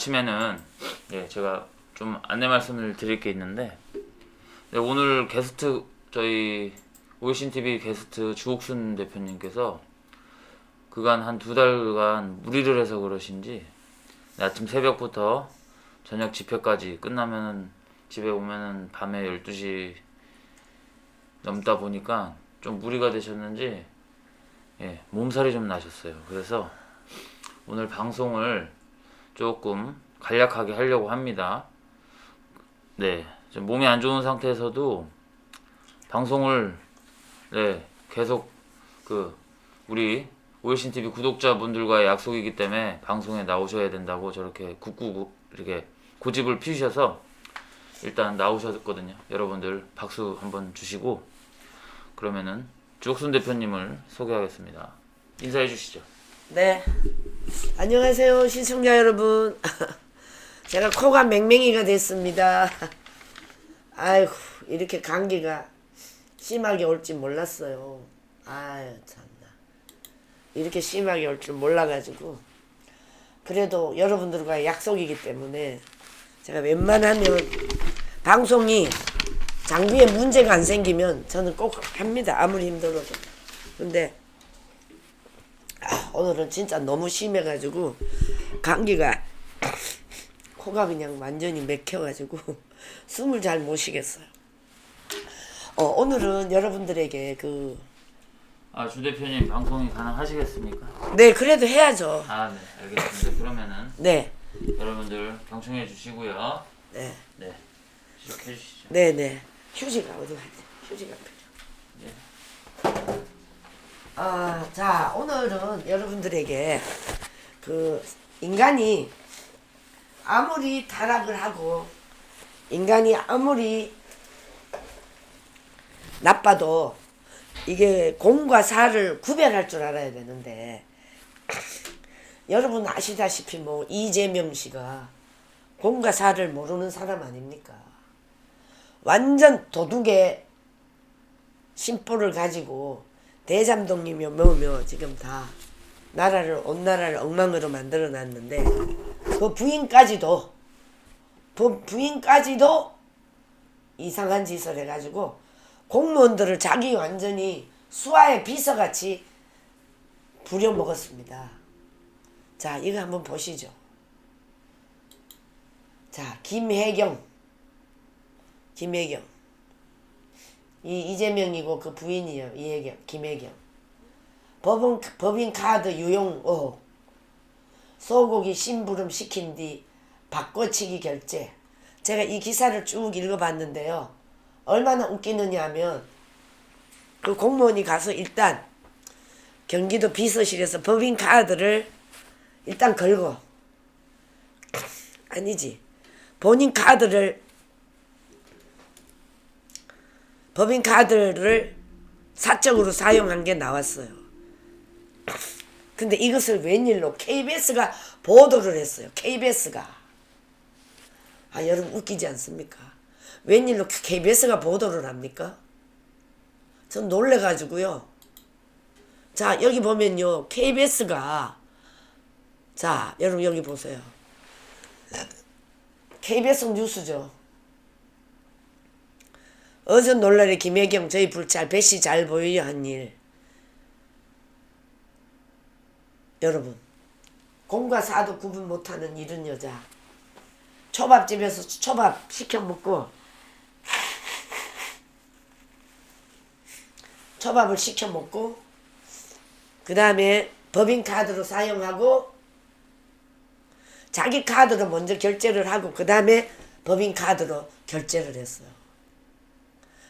아침에는 제가 좀 안내 말씀을 드릴 게 있는데, 오늘 게스트 저희 오이신 TV 게스트 주옥순 대표님께서 그간 한 2달간 무리를 해서 그러신지 아침 새벽부터 저녁 집회까지 끝나면은 집에 오면은 밤에 12시 넘다 보니까 좀 무리가 되셨는지 몸살이 좀 나셨어요. 그래서 오늘 방송을 조금 간략하게 하려고 합니다. 좀 몸이 안 좋은 상태에서도 방송을 계속 우리 오일신 TV 구독자분들과의 약속이기 때문에 방송에 나오셔야 된다고 저렇게 굳고 이렇게 고집을 피우셔서 일단 나오셨거든요. 여러분들 박수 한번 주시고, 그러면은 주옥순 대표님을 소개하겠습니다. 인사해 주시죠. 네. 안녕하세요, 시청자 여러분. 제가 코가 맹맹이가 됐습니다. 아이고, 이렇게 감기가 심하게 올지 몰랐어요. 아유, 참나. 이렇게 심하게 올 줄 몰라가지고. 그래도 여러분들과 약속이기 때문에 제가 웬만하면 방송이 장비에 문제가 안 생기면 저는 꼭 합니다. 아무리 힘들어도. 근데 오늘은 진짜 너무 심해가지고 감기가 코가 그냥 완전히 맥혀가지고 숨을 잘 못 쉬겠어요. 오늘은 여러분들에게 주 대표님 방송이 가능하시겠습니까? 네, 그래도 해야죠. 네, 알겠습니다. 그러면은 네, 여러분들 경청해 주시고요. 네, 시작해 주시죠. 네. 휴지가 어디 갔지? 휴지가 필요. 자, 오늘은 여러분들에게 인간이 아무리 타락을 하고 인간이 아무리 나빠도 이게 공과 사를 구별할 줄 알아야 되는데, 여러분 아시다시피 이재명 씨가 공과 사를 모르는 사람 아닙니까? 완전 도둑의 심보를 가지고 대장동이며 뭐며 지금 다 온 나라를 엉망으로 만들어 놨는데, 그 부인까지도 이상한 짓을 해가지고 공무원들을 자기 완전히 수하의 비서같이 부려먹었습니다. 자, 이거 한번 보시죠. 자, 김혜경 이재명이고 그 부인이요. 김혜경. 법인카드 유용 의혹. 소고기 심부름 시킨 뒤 바꿔치기 결제. 제가 이 기사를 쭉 읽어봤는데요. 얼마나 웃기느냐 하면, 그 공무원이 가서 일단 경기도 비서실에서 법인카드를 일단 걸고, 아니지, 본인 법인카드를 사적으로 사용한 게 나왔어요. 근데 이것을 웬일로 KBS가 보도를 했어요. KBS가. 여러분 웃기지 않습니까? 웬일로 KBS가 보도를 합니까? 전 놀래가지고요. 자, 여기 보면요. KBS가, 자, 여러분 여기 보세요. KBS 뉴스죠. 어제 놀라리 김혜경 저희 불찰 배씨 잘 보여요 한 일. 여러분, 공과 사도 구분 못하는 이런 여자. 초밥집에서 초밥 시켜 먹고, 초밥을 시켜 먹고, 그 다음에 법인카드로 사용하고, 자기 카드로 먼저 결제를 하고 그 다음에 법인카드로 결제를 했어요.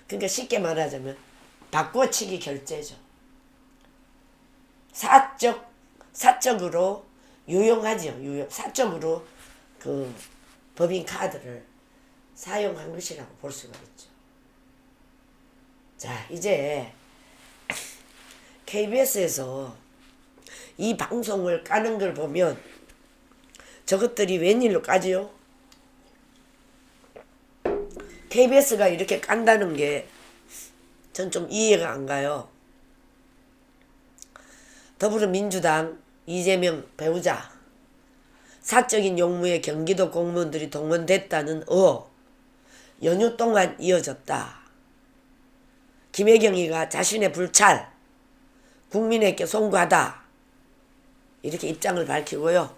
그러니까 쉽게 말하자면 바꿔치기 결제죠. 사적으로 유용하죠. 사적으로 그 법인카드를 사용한 것이라고 볼 수가 있죠. 자, 이제 KBS에서 이 방송을 까는 걸 보면 저것들이 웬일로 까지요? KBS가 이렇게 깐다는 게 전 좀 이해가 안 가요. 더불어민주당 이재명 배우자 사적인 용무에 경기도 공무원들이 동원됐다는 의혹 연휴 동안 이어졌다. 김혜경이가 자신의 불찰 국민에게 송구하다 이렇게 입장을 밝히고요.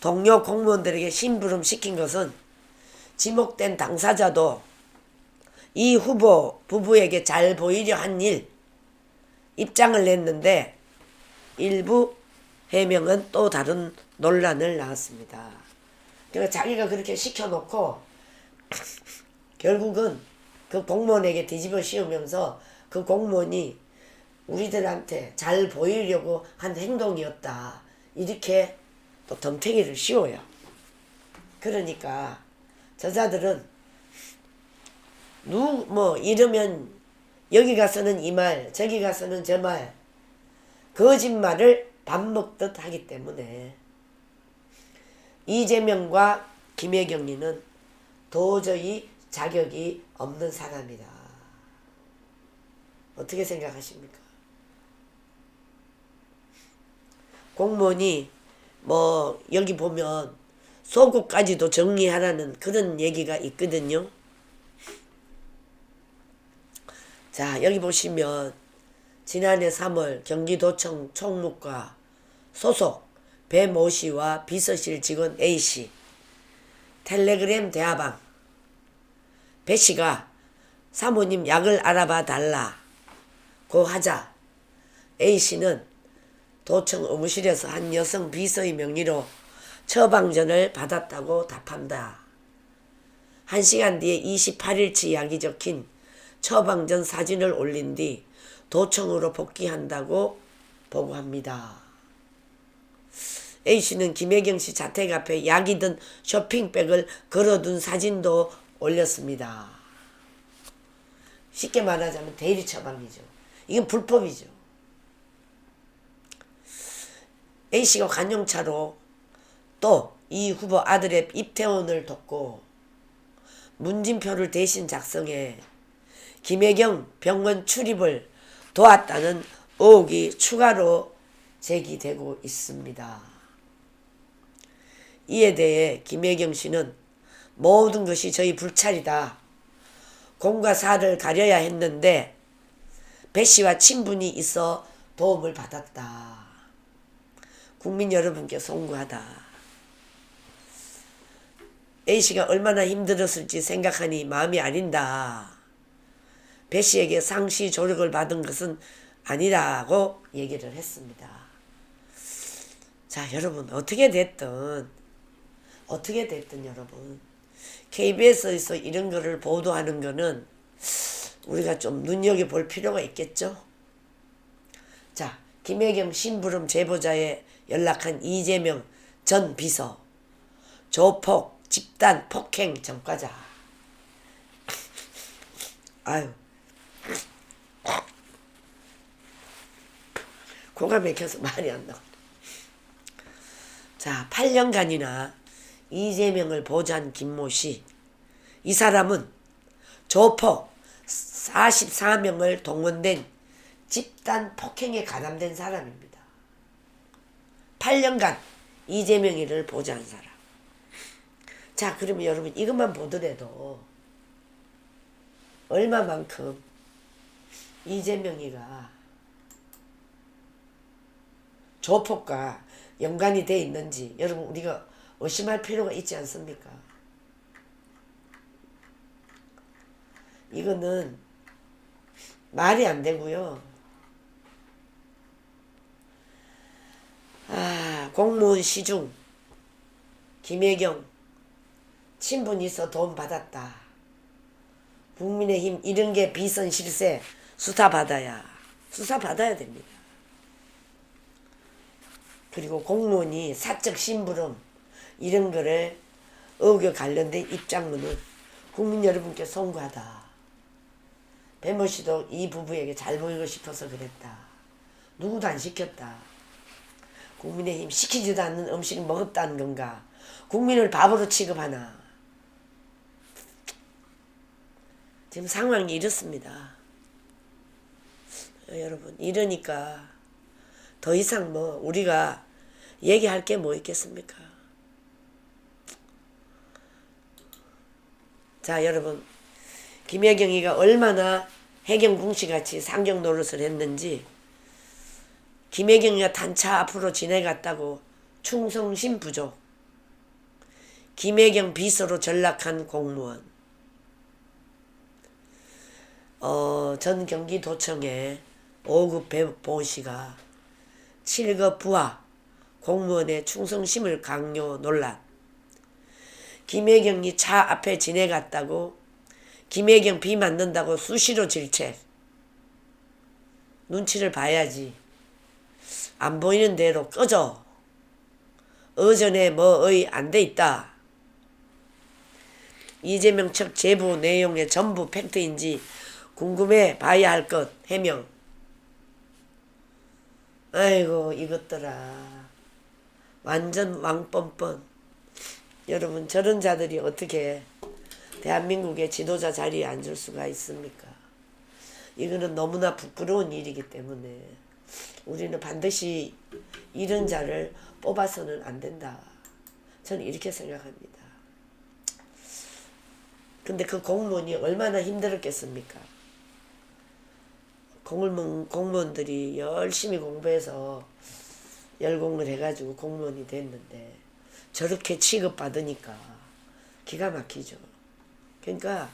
동료 공무원들에게 심부름 시킨 것은 지목된 당사자도 이 후보 부부에게 잘 보이려 한 일 입장을 냈는데 일부 해명은 또 다른 논란을 낳았습니다. 그러니까 자기가 그렇게 시켜놓고 결국은 그 공무원에게 뒤집어 씌우면서 그 공무원이 우리들한테 잘 보이려고 한 행동이었다. 이렇게 또 덤태기를 씌워요. 그러니까 저자들은 이러면 여기 가서는 이 말, 저기 가서는 저 말, 거짓말을 밥 먹듯 하기 때문에 이재명과 김혜경이는 도저히 자격이 없는 사람이다. 어떻게 생각하십니까? 공무원이 여기 보면 속옷까지도 정리하라는 그런 얘기가 있거든요. 자, 여기 보시면 지난해 3월 경기도청 총무과 소속 배모 씨와 비서실 직원 A씨 텔레그램 대화방 배 씨가 사모님 약을 알아봐 달라고 하자 A씨는 도청 의무실에서 한 여성 비서의 명의로 처방전을 받았다고 답한다. 1시간 뒤에 28일치 약이 적힌 처방전 사진을 올린 뒤 도청으로 복귀한다고 보고합니다. A씨는 김혜경씨 자택 앞에 약이 든 쇼핑백을 걸어둔 사진도 올렸습니다. 쉽게 말하자면 대리 처방이죠. 이건 불법이죠. A씨가 관용차로 또 이 후보 아들의 입퇴원을 돕고 문진표를 대신 작성해 김혜경 병원 출입을 도왔다는 의혹이 추가로 제기되고 있습니다. 이에 대해 김혜경 씨는 모든 것이 저희 불찰이다. 공과 사를 가려야 했는데 배 씨와 친분이 있어 도움을 받았다. 국민 여러분께 송구하다. A씨가 얼마나 힘들었을지 생각하니 마음이 아린다. 배 씨에게 상시 조력을 받은 것은 아니라고 얘기를 했습니다. 자, 여러분 어떻게 됐든 여러분 KBS에서 이런 거를 보도하는 거는 우리가 좀 눈여겨볼 필요가 있겠죠. 자, 김혜경 심부름 제보자에 연락한 이재명 전 비서 조폭 집단 폭행 전과자. 아유, 코가 막혀서 말이 안 나와. 자, 8년간이나 이재명을 보좌한 김모 씨. 이 사람은 조폭 44명을 동원된 집단 폭행에 가담된 사람입니다. 8년간 이재명이를 보좌한 사람. 자, 그러면 여러분 이것만 보더라도 얼마만큼 이재명이가 조폭과 연관이 돼 있는지 여러분 우리가 의심할 필요가 있지 않습니까? 이거는 말이 안 되고요. 공무원 시중 김혜경 친분이 있어 도움 받았다. 국민의힘 이런 게 비선 실세 수사 받아야 됩니다. 그리고 공무원이 사적 심부름 이런 거를 의혹에 관련된 입장문을 국민 여러분께 송구하다. 배모 씨도 이 부부에게 잘 보이고 싶어서 그랬다. 누구도 안 시켰다. 국민의힘 시키지도 않는 음식을 먹었다는 건가? 국민을 바보로 취급하나? 지금 상황이 이렇습니다. 여러분 이러니까 더 이상 우리가 얘기할 게 뭐 있겠습니까? 자 여러분, 김혜경이가 얼마나 해경궁씨같이 상경 노릇을 했는지, 김혜경이가 단차 앞으로 지내갔다고 충성심 부족, 김혜경 비서로 전락한 공무원, 전 경기도청의 5급 보시가 7급 부하 공무원의 충성심을 강요 논란, 김혜경이 차 앞에 지내갔다고 김혜경 비 맞는다고 수시로 질책. 눈치를 봐야지. 안 보이는 대로 꺼져. 어전에 뭐의 안 돼 있다. 이재명 측 제보 내용의 전부 팩트인지 궁금해 봐야 할 것 해명. 아이고 이것들아, 완전 왕뻔뻔. 여러분, 저런 자들이 어떻게 대한민국의 지도자 자리에 앉을 수가 있습니까? 이거는 너무나 부끄러운 일이기 때문에 우리는 반드시 이런 자를 뽑아서는 안 된다. 저는 이렇게 생각합니다. 근데 그 공무원이 얼마나 힘들었겠습니까? 공무원들이 열심히 공부해서 열공을 해가지고 공무원이 됐는데 저렇게 취급받으니까 기가 막히죠. 그러니까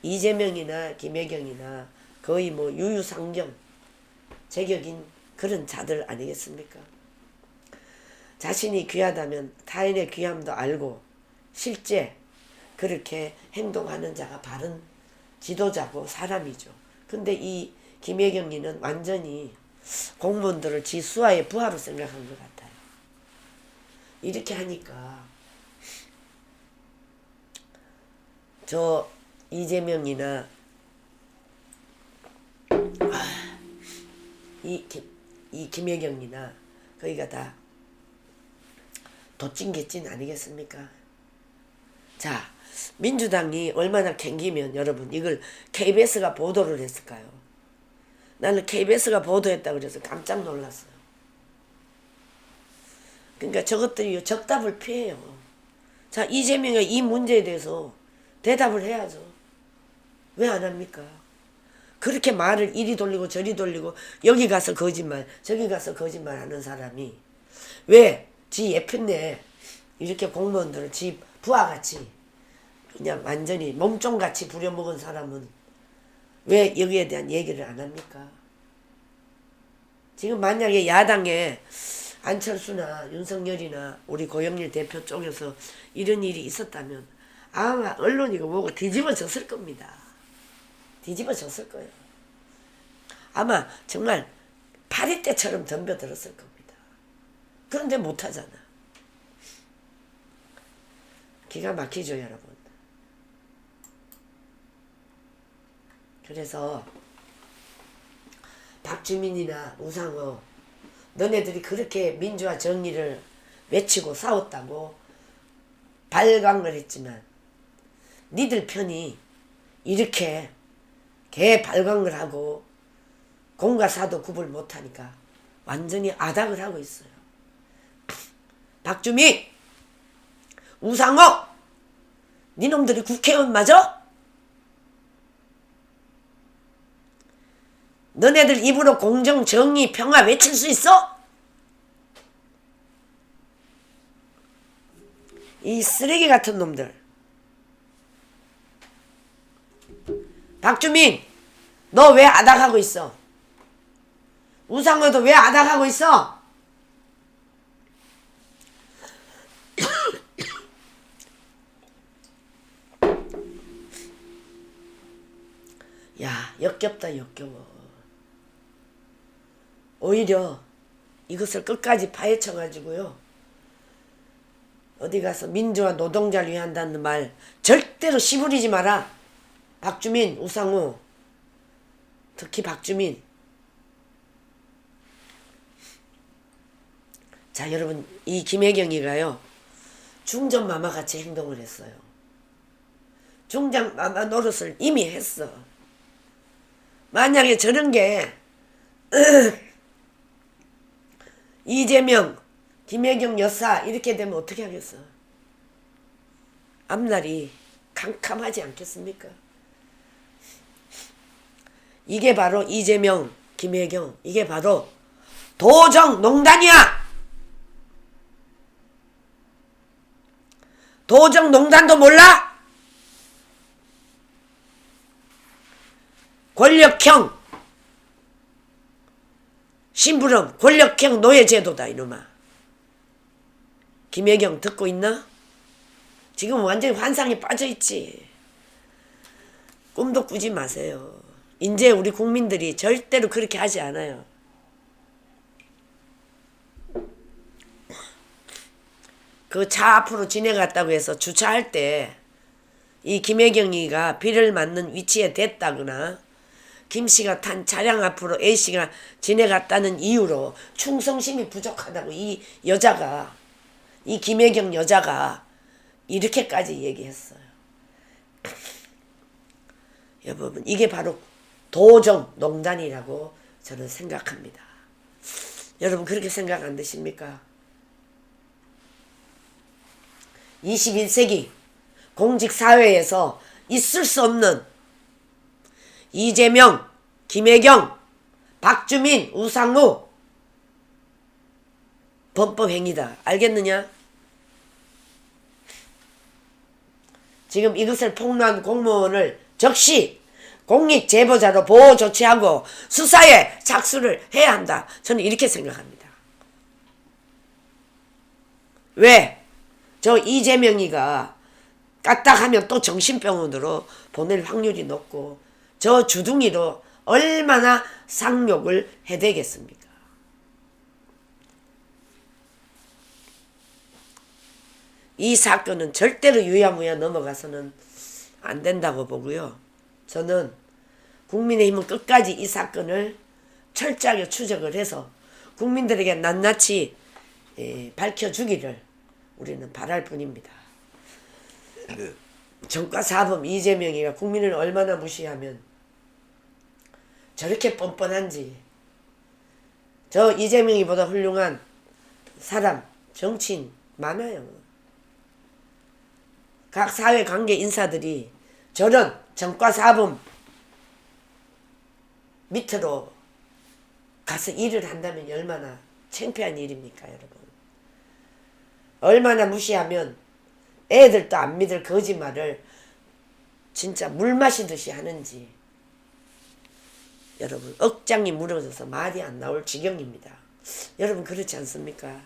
이재명이나 김혜경이나 거의 뭐 유유상경 제격인 그런 자들 아니겠습니까? 자신이 귀하다면 타인의 귀함도 알고 실제 그렇게 행동하는 자가 바른 지도자고 사람이죠. 근데 이 김혜경이는 완전히 공무원들을 지 수하의 부하로 생각한 것 같아요. 이렇게 하니까 저 이재명이나 이 김혜경이나 거기가 다 도찐개찐 아니겠습니까? 자, 민주당이 얼마나 캥기면 여러분 이걸 KBS가 보도를 했을까요? 나는 KBS가 보도했다고 그래서 깜짝 놀랐어요. 그러니까 저것들이 적답을 피해요. 자, 이재명의 이 문제에 대해서 대답을 해야죠. 왜 안 합니까? 그렇게 말을 이리 돌리고 저리 돌리고 여기 가서 거짓말 저기 가서 거짓말 하는 사람이 왜 지 예편네 이렇게 공무원들을 지 부하같이 그냥 완전히 몸종같이 부려먹은 사람은 왜 여기에 대한 얘기를 안 합니까? 지금 만약에 야당에 안철수나 윤석열이나 우리 고영일 대표 쪽에서 이런 일이 있었다면 아마 언론이고 뭐고 뒤집어졌을 겁니다. 뒤집어졌을 거예요. 아마 정말 파리떼처럼 덤벼들었을 겁니다. 그런데 못하잖아. 기가 막히죠 여러분. 그래서 박주민이나 우상호 너네들이 그렇게 민주화 정의를 외치고 싸웠다고 발광을 했지만 니들 편이 이렇게 개 발광을 하고 공과 사도 구분 못하니까 완전히 아닥을 하고 있어요. 박주민, 우상호, 니놈들이 국회의원 맞아? 너네들 입으로 공정, 정의, 평화 외칠 수 있어? 이 쓰레기 같은 놈들. 박주민, 너 왜 아닥하고 있어? 우상호도 왜 아닥하고 있어? 야, 역겹다 역겨워. 오히려 이것을 끝까지 파헤쳐가지고요. 어디 가서 민주화 노동자를 위한다는 말 절대로 씨부리지 마라. 박주민, 우상호, 특히 박주민. 자 여러분, 이 김혜경이가요 중전마마 같이 행동을 했어요. 중전마마 노릇을 이미 했어. 만약에 저런 게 이재명, 김혜경 여사 이렇게 되면 어떻게 하겠어? 앞날이 캄캄하지 않겠습니까? 이게 바로 이재명, 김혜경, 이게 바로 도정농단이야. 도정농단도 몰라? 권력형 심부름, 권력형 노예제도다 이놈아. 김혜경 듣고 있나? 지금 완전히 환상에 빠져있지. 꿈도 꾸지 마세요. 이제 우리 국민들이 절대로 그렇게 하지 않아요. 그 차 앞으로 지나갔다고 해서 주차할 때 이 김혜경이가 비를 맞는 위치에 됐다거나 김씨가 탄 차량 앞으로 A씨가 지나갔다는 이유로 충성심이 부족하다고 이 여자가, 이 김혜경 여자가 이렇게까지 얘기했어요. 여러분, 이게 바로 도정농단이라고 저는 생각합니다. 여러분 그렇게 생각 안 드십니까? 21세기 공직사회에서 있을 수 없는 이재명, 김혜경, 박주민, 우상호 범법행위다. 알겠느냐? 지금 이것을 폭로한 공무원을 즉시 공익제보자로 보호 조치하고 수사에 착수를 해야 한다. 저는 이렇게 생각합니다. 왜? 저 이재명이가 까딱하면 또 정신병원으로 보낼 확률이 높고 저 주둥이로 얼마나 상욕을 해대겠습니까? 이 사건은 절대로 유야무야 넘어가서는 안 된다고 보고요. 저는 국민의힘은 끝까지 이 사건을 철저하게 추적을 해서 국민들에게 낱낱이 밝혀주기를 우리는 바랄 뿐입니다. 정과사범 이재명이가 국민을 얼마나 무시하면 저렇게 뻔뻔한지. 저 이재명이보다 훌륭한 사람, 정치인 많아요. 각 사회관계 인사들이 저런 정과사범 밑으로 가서 일을 한다면 얼마나 창피한 일입니까, 여러분. 얼마나 무시하면 애들도 안 믿을 거짓말을 진짜 물 마시듯이 하는지. 여러분 억장이 무너져서 말이 안 나올 지경입니다. 여러분 그렇지 않습니까?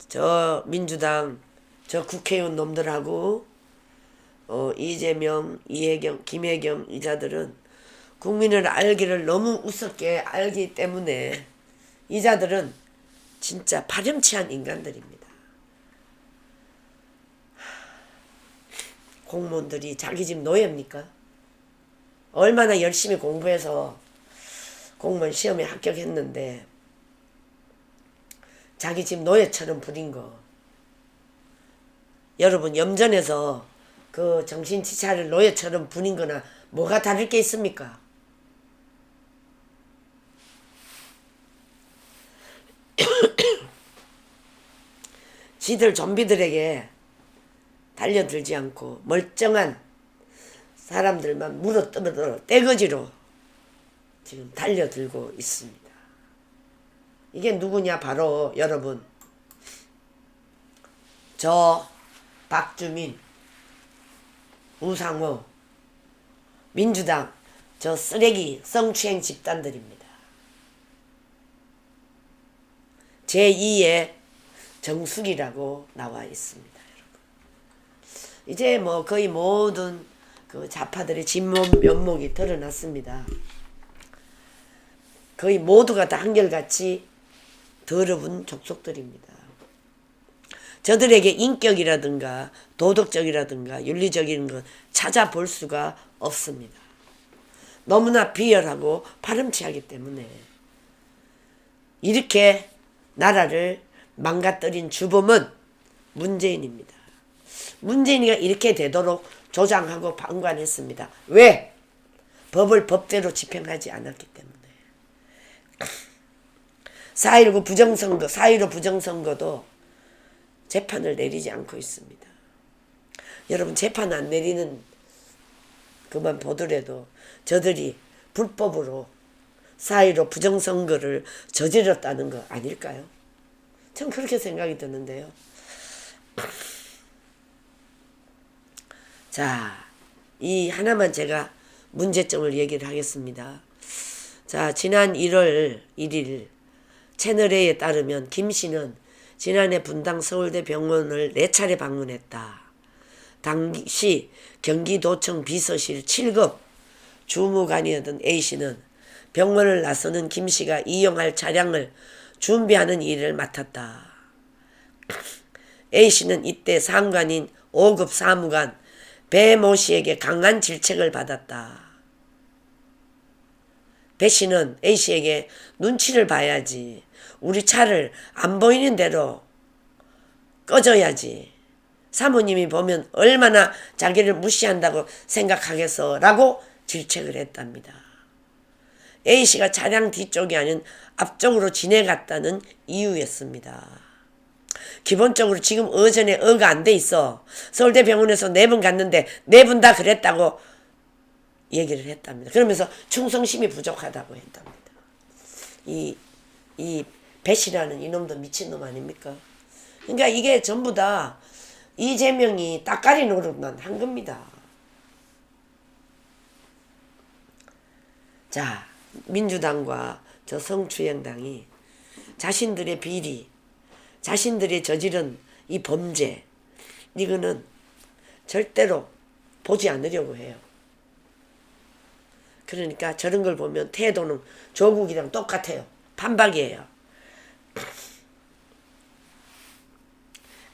저 민주당 저 국회의원 놈들하고 이재명, 이혜경, 김혜경 이자들은 국민을 알기를 너무 우습게 알기 때문에 이자들은 진짜 파렴치한 인간들입니다. 공무원들이 자기 집 노예입니까? 얼마나 열심히 공부해서 공무원 시험에 합격했는데 자기 집 노예처럼 부린 거. 여러분 염전에서 그 정신지차를 노예처럼 부린 거나 뭐가 다를 게 있습니까? 지들 좀비들에게 달려들지 않고 멀쩡한 사람들만 물어뜯어 떼거지로 지금 달려들고 있습니다. 이게 누구냐? 바로 여러분 저 박주민, 우상호, 민주당 저 쓰레기 성추행 집단들입니다. 제2의 정숙이라고 나와 있습니다. 여러분. 이제 뭐 거의 모든 그 좌파들의 진면 면목이 드러났습니다. 거의 모두가 다 한결같이 더러운 족속들입니다. 저들에게 인격이라든가 도덕적이라든가 윤리적인 것 찾아볼 수가 없습니다. 너무나 비열하고 파렴치하기 때문에 이렇게 나라를 망가뜨린 주범은 문재인입니다. 문재인이가 이렇게 되도록 조장하고 방관했습니다. 왜? 법을 법대로 집행하지 않았기 때문에. 4.19 부정선거, 4.15 부정선거도 재판을 내리지 않고 있습니다. 여러분 재판 안 내리는 그만 보더라도 저들이 불법으로 4.15 부정선거를 저질렀다는 거 아닐까요? 전 그렇게 생각이 드는데요. 자, 이 하나만 제가 문제점을 얘기를 하겠습니다. 자, 지난 1월 1일 채널A에 따르면 김 씨는 지난해 분당 서울대 병원을 4차례 방문했다. 당시 경기도청 비서실 7급 주무관이었던 A씨는 병원을 나서는 김 씨가 이용할 차량을 준비하는 일을 맡았다. A씨는 이때 상관인 5급 사무관 배모 씨에게 강한 질책을 받았다. 배 씨는 A씨에게 눈치를 봐야지. 우리 차를 안 보이는 대로 꺼져야지. 사모님이 보면 얼마나 자기를 무시한다고 생각하겠어 라고 질책을 했답니다. A씨가 차량 뒤쪽이 아닌 앞쪽으로 지내갔다는 이유였습니다. 기본적으로 지금 어전에 어가 안 돼 있어. 서울대병원에서 4번 갔는데 4번 다 그랬다고 얘기를 했답니다. 그러면서 충성심이 부족하다고 했답니다. 이 배씨라는 이놈도 미친놈 아닙니까? 그러니까 이게 전부 다 이재명이 따까리 노릇만 한 겁니다. 자, 민주당과 저 성추행당이 자신들의 비리, 자신들이 저지른 이 범죄, 이거는 절대로 보지 않으려고 해요. 그러니까 저런 걸 보면 태도는 조국이랑 똑같아요. 판박이에요.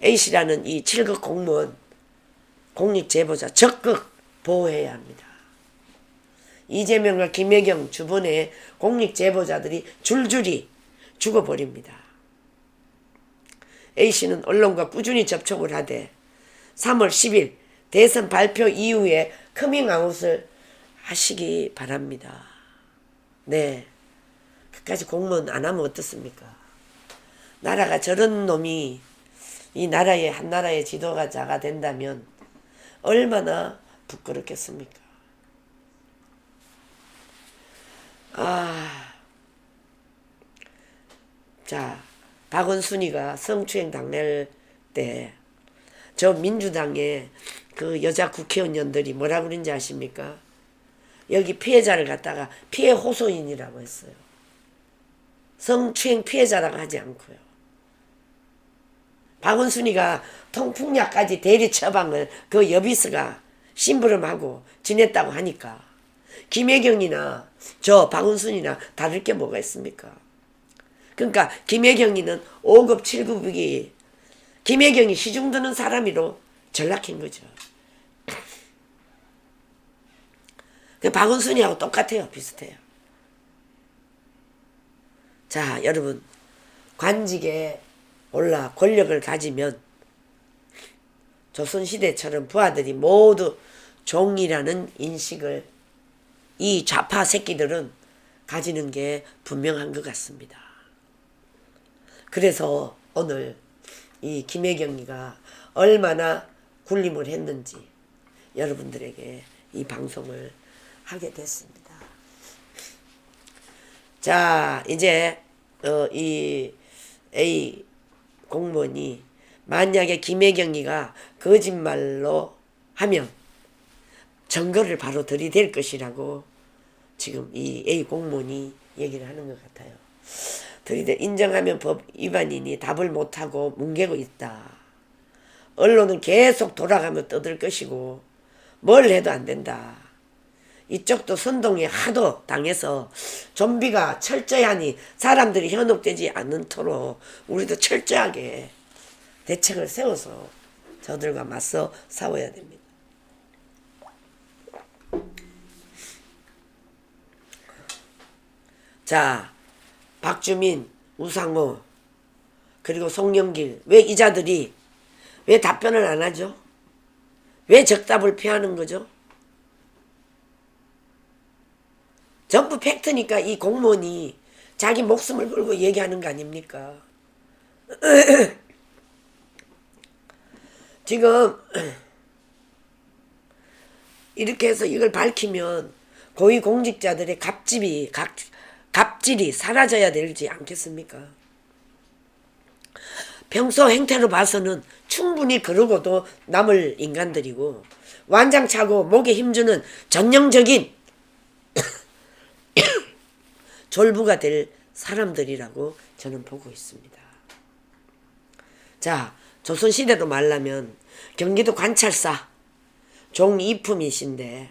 A씨라는 이 7급 공무원, 공익제보자 적극 보호해야 합니다. 이재명과 김혜경 주변에 공익제보자들이 줄줄이 죽어버립니다. A씨는 언론과 꾸준히 접촉을 하되 3월 10일 대선 발표 이후에 커밍아웃을 하시기 바랍니다. 네, 끝까지 공무원 안 하면 어떻습니까? 나라가 저런 놈이 이 나라의 한 나라의 지도자가 된다면 얼마나 부끄럽겠습니까? 자, 박원순이가 성추행 당할 때 저 민주당의 그 여자 국회의원들이 뭐라 그런지 아십니까? 여기 피해자를 갖다가 피해 호소인이라고 했어요. 성추행 피해자라고 하지 않고요. 박원순이가 통풍약까지 대리 처방을 그 여비스가 심부름하고 지냈다고 하니까 김혜경이나 저 박원순이나 다를 게 뭐가 있습니까? 그러니까 김혜경이는 5급 7급이 김혜경이 시중 드는 사람이로 전락한 거죠. 그 박원순이하고 똑같아요. 비슷해요. 자, 여러분, 관직에 올라 권력을 가지면 조선시대처럼 부하들이 모두 종이라는 인식을 이 좌파 새끼들은 가지는 게 분명한 것 같습니다. 그래서 오늘 이 김혜경이가 얼마나 군림을 했는지 여러분들에게 이 방송을 하게 됐습니다. 자, 이제 이 A 공무원이 만약에 김혜경이가 거짓말로 하면 증거를 바로 들이댈 것이라고 지금 이 A 공무원이 얘기를 하는 것 같아요. 인정하면 법 위반이니 답을 못하고 뭉개고 있다. 언론은 계속 돌아가며 떠들 것이고 뭘 해도 안 된다. 이쪽도 선동에 하도 당해서 좀비가 철저하니 사람들이 현혹되지 않도록 우리도 철저하게 대책을 세워서 저들과 맞서 싸워야 됩니다. 자, 박주민, 우상호, 그리고 송영길, 왜 이자들이 왜 답변을 안 하죠? 왜 적답을 피하는 거죠? 전부 팩트니까 이 공무원이 자기 목숨을 걸고 얘기하는 거 아닙니까? 지금 이렇게 해서 이걸 밝히면 고위공직자들의 갑질이 사라져야 되지 않겠습니까? 평소 행태로 봐서는 충분히 그러고도 남을 인간들이고 완장차고 목에 힘주는 전형적인 졸부가 될 사람들이라고 저는 보고 있습니다. 자, 조선시대로 말하면 경기도 관찰사 종이품이신데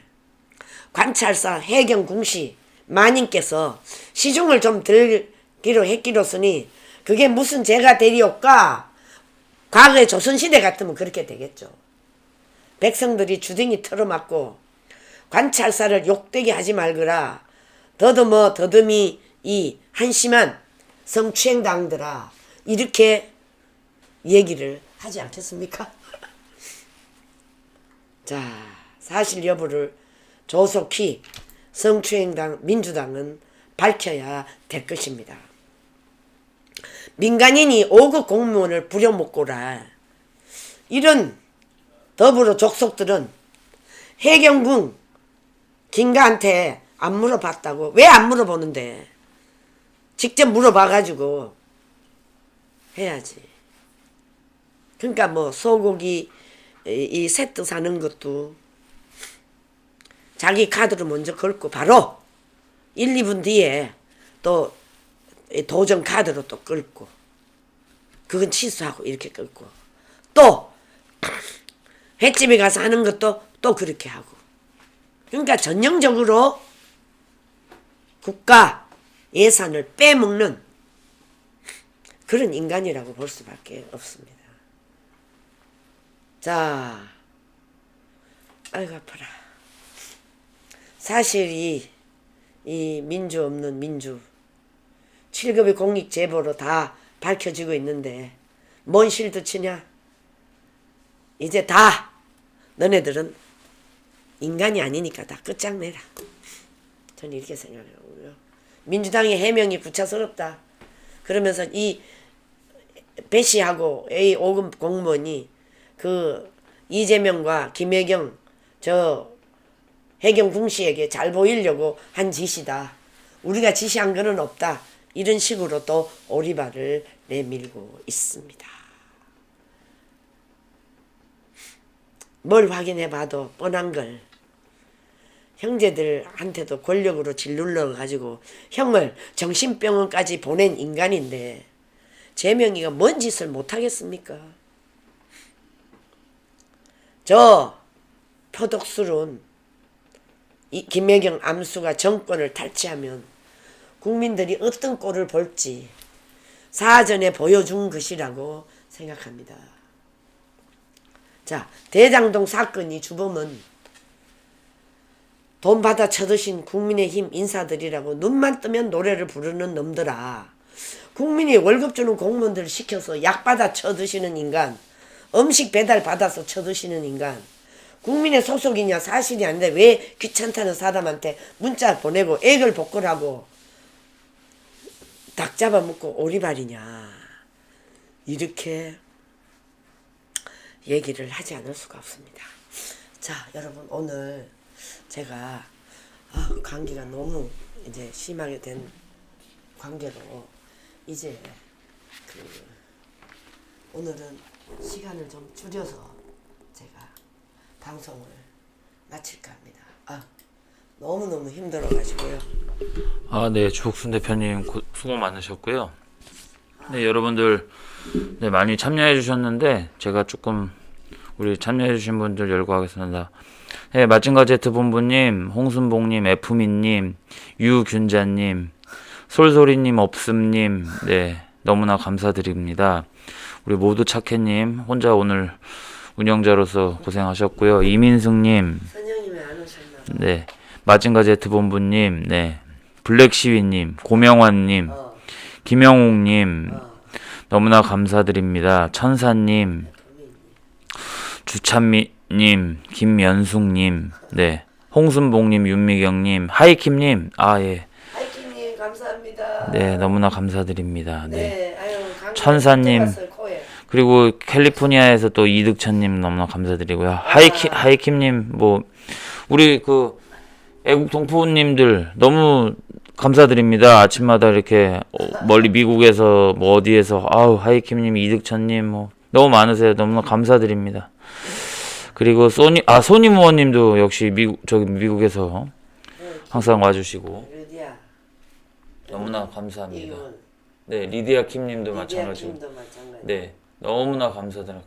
관찰사 해경궁시 마님께서 시중을 좀 들기로 했기로서니 그게 무슨 죄가 되리옵까? 과거의 조선시대 같으면 그렇게 되겠죠. 백성들이 주둥이 털어맞고 관찰사를 욕되게 하지 말거라. 더듬이 이 한심한 성추행당들아. 이렇게 얘기를 하지 않겠습니까? 자, 사실 여부를 조속히 성추행당 민주당은 밝혀야 될 것입니다. 민간인이 5급 공무원을 부려먹고라. 이런 더불어 족속들은 해경궁 김가한테 안 물어봤다고. 왜 안 물어보는데? 직접 물어봐가지고 해야지. 그러니까 뭐 소고기 이 세트 사는 것도 자기 카드로 먼저 걸고 바로 1, 2분 뒤에 또 도전 카드로 또 끌고 그건 취소하고 이렇게 끌고 또 횟집에 가서 하는 것도 또 그렇게 하고 그러니까 전형적으로 국가 예산을 빼먹는 그런 인간이라고 볼 수밖에 없습니다. 자, 아이고 아파라. 사실 이 민주 없는 민주 7급의 공익 제보로 다 밝혀지고 있는데 뭔 실드 치냐? 이제 다 너네들은 인간이 아니니까 다 끝장내라. 저는 이렇게 생각하고요. 민주당의 해명이 구차스럽다. 그러면서 이 배씨하고 A 5급 공무원이 그 이재명과 김혜경 저 해경궁 씨에게 잘 보이려고 한 짓이다. 우리가 지시한 거는 없다. 이런 식으로 또 오리발을 내밀고 있습니다. 뭘 확인해 봐도 뻔한 걸 형제들한테도 권력으로 짓눌러 가지고 형을 정신병원까지 보낸 인간인데 재명이가 뭔 짓을 못하겠습니까? 저 표독스러운 이 김혜경 암수가 정권을 탈취하면 국민들이 어떤 꼴을 볼지 사전에 보여준 것이라고 생각합니다. 자, 대장동 사건이 주범은 돈 받아 쳐드신 국민의힘 인사들이라고 눈만 뜨면 노래를 부르는 놈들아. 국민이 월급 주는 공무원들을 시켜서 약 받아 쳐드시는 인간, 음식 배달 받아서 쳐드시는 인간, 국민의 소속이냐 사실이 아닌데 왜 귀찮다는 사람한테 문자 보내고 액을 복걸하고 닭 잡아먹고 오리발이냐. 이렇게 얘기를 하지 않을 수가 없습니다. 자, 여러분 오늘 제가 감기가 너무 이제 심하게 된 관계로 이제 오늘은 시간을 좀 줄여서 제가 방송을 마칠까 합니다. 너무너무 힘들어가지고요. 네, 주복순 대표님 수고 많으셨고요. 네, 여러분들 네, 많이 참여해 주셨는데 제가 조금 우리 참여해 주신 분들 열거하겠습니다. 네, 마징가제트 본부님, 홍순봉님, 에프민님, 유균자님, 솔소리님, 없음님, 네, 너무나 감사드립니다. 우리 모두 착해님, 혼자 오늘 운영자로서 고생하셨고요. 이민승님, 선영님이 안 오셨나? 네, 마징가제트 본부님, 네, 블랙시위님, 고명환님, 김영옥님, 너무나 감사드립니다. 천사님, 주찬미님, 김연숙님, 네, 홍순봉님, 윤미경님, 하이킴님, 예. 하이킴님 감사합니다. 네, 너무나 감사드립니다. 네. 네, 아유, 천사님, 들어갔어요, 코에. 그리고 캘리포니아에서 또 이득천님 너무나 감사드리고요. 하이킴님 뭐 우리 그 애국 동포님들 너무 감사드립니다. 아침마다 이렇게 멀리 미국에서 뭐 어디에서 아우 하이킴님, 이득천님 뭐 너무 많으세요. 너무나 감사드립니다. 그리고 소니모어님도 역시 미국에서 항상 와주시고 리디아. 너무나 감사합니다. 이건 네, 리디아 킴님도 리디아 마찬가지고. 팀도 마찬가지. 네, 너무나 감사드려요.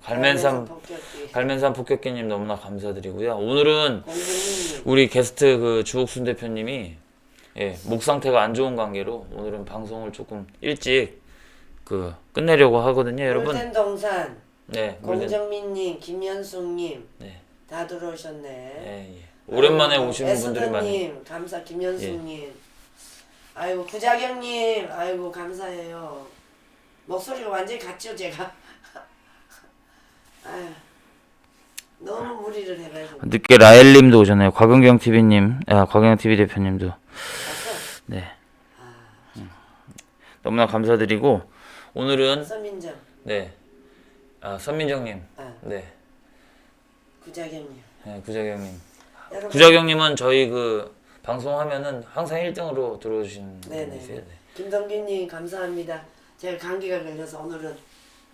폭격기. 갈면산 폭격기님 너무나 감사드리고요. 오늘은 공주님. 우리 게스트 그 주옥순 대표님이 목 상태가 안 좋은 관계로 오늘은 방송을 조금 일찍 그 끝내려고 하거든요, 여러분. 물된 동산. 네, 공정민님, 김현숙님 네, 다 들어오셨네. 예. 오랜만에 오시는 분들이 많아요. 에스더님 감사, 김현숙님. 아이고 구자경님, 아이고 감사해요. 목소리가 완전히 같죠 제가. 아유, 너무 무리를 해가지고. 늦게 라엘님도 오셨네요. 곽은경 TV님, 곽은경 TV 대표님도. 봤어? 네. 너무나 감사드리고 오늘은 서민정, 네, 선민정님, 네, 구자경님. 네, 구자경님. 여러분, 구자경님은 저희 그 방송하면은 항상 1등으로 들어오시는 네네. 분이세요. 네. 김동균님 감사합니다. 제가 감기가 걸려서 오늘은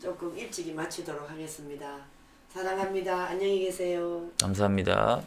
조금 일찍이 마치도록 하겠습니다. 사랑합니다. 안녕히 계세요. 감사합니다.